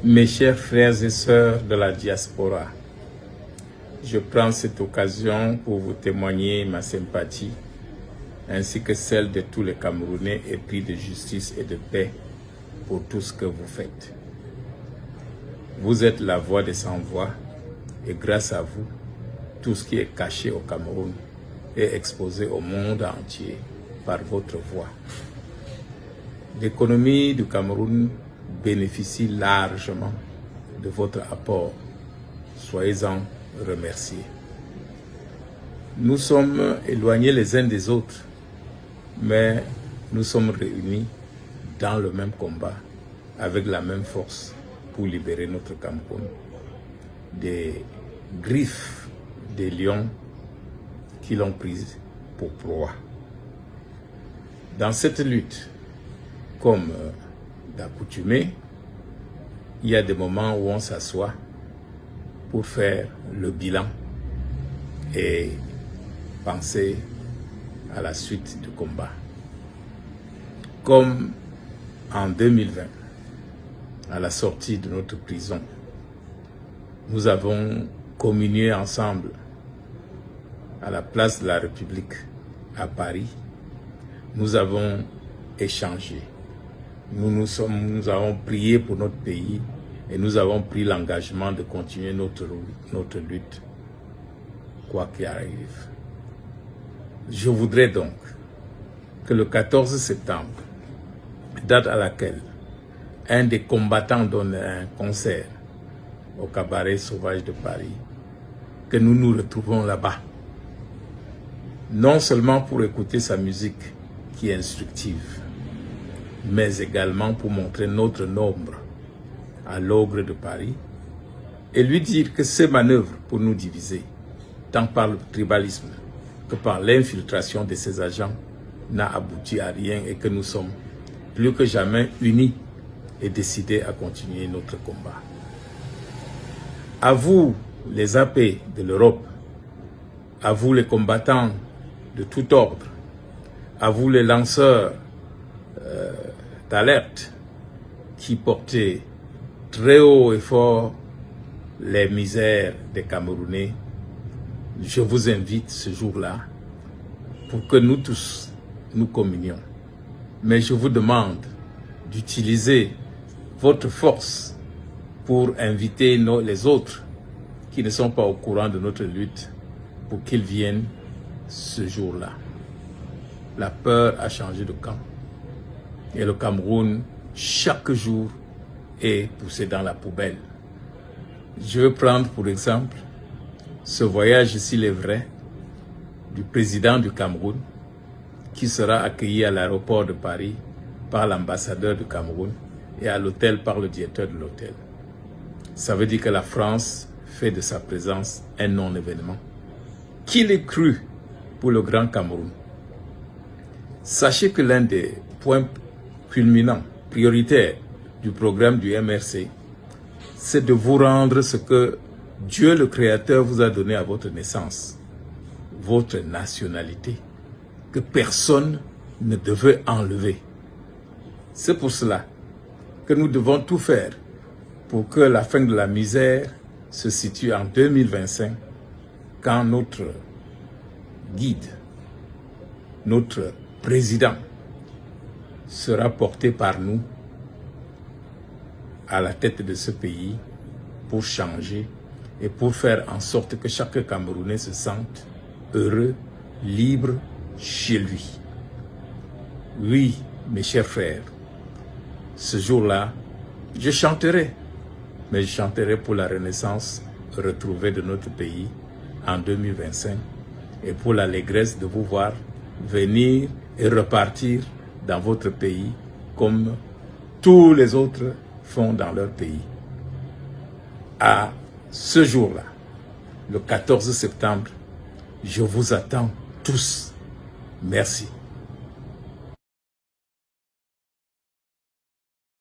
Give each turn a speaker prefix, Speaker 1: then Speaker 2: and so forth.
Speaker 1: Mes chers frères et sœurs de la diaspora, je prends cette occasion pour vous témoigner ma sympathie ainsi que celle de tous les Camerounais épris de justice et de paix pour tout ce que vous faites. Vous êtes la voix des sans-voix et grâce à vous, tout ce qui est caché au Cameroun est exposé au monde entier par votre voix. L'économie du Cameroun bénéficie largement de votre apport. Soyez-en remerciés. Nous sommes éloignés les uns des autres, mais nous sommes réunis dans le même combat, avec la même force pour libérer notre Cameroun des griffes des lions qui l'ont prise pour proie. Dans cette lutte, comme d'accoutumée, il y a des moments où on s'assoit pour faire le bilan et penser à la suite du combat. Comme en 2020, à la sortie de notre prison, nous avons communié ensemble à la place de la République à Paris. Nous avons échangé. Nous avons prié pour notre pays et nous avons pris l'engagement de continuer notre lutte, quoi qu'il arrive. Je voudrais donc que le 14 septembre, date à laquelle un des combattants donne un concert au Cabaret Sauvage de Paris, que nous nous retrouvons là-bas. Non seulement pour écouter sa musique qui est instructive, mais également pour montrer notre nombre à l'ogre de Paris et lui dire que ces manœuvres pour nous diviser, tant par le tribalisme que par l'infiltration de ces agents, n'a abouti à rien et que nous sommes plus que jamais unis et décidés à continuer notre combat. À vous, les AP de l'Europe, à vous les combattants de tout ordre, à vous les lanceurs d'alerte qui portaient très haut et fort les misères des Camerounais, je vous invite ce jour-là pour que nous tous, nous communions. Mais je vous demande d'utiliser votre force pour inviter les autres qui ne sont pas au courant de notre lutte pour qu'ils viennent ce jour-là. La peur a changé de camp. Et le Cameroun, chaque jour, est poussé dans la poubelle. Je veux prendre pour exemple ce voyage, s'il est vrai, du président du Cameroun, qui sera accueilli à l'aéroport de Paris par l'ambassadeur du Cameroun et à l'hôtel par le directeur de l'hôtel. Ça veut dire que la France fait de sa présence un non-événement. Qu'il ait cru pour le Grand Cameroun. Sachez que l'un des points culminants, prioritaires du programme du MRC, c'est de vous rendre ce que Dieu le Créateur vous a donné à votre naissance, votre nationalité, que personne ne devait enlever. C'est pour cela que nous devons tout faire pour que la fin de la misère se situe en 2025, quand notre guide, notre président, sera porté par nous à la tête de ce pays pour changer et pour faire en sorte que chaque Camerounais se sente heureux, libre chez lui. Oui, mes chers frères, ce jour-là, je chanterai, mais je chanterai pour la renaissance retrouvée de notre pays en 2025 et pour l'allégresse de vous voir venir et repartir dans votre pays comme tous les autres font dans leur pays. À ce jour-là, le 14 septembre, je vous attends tous. Merci.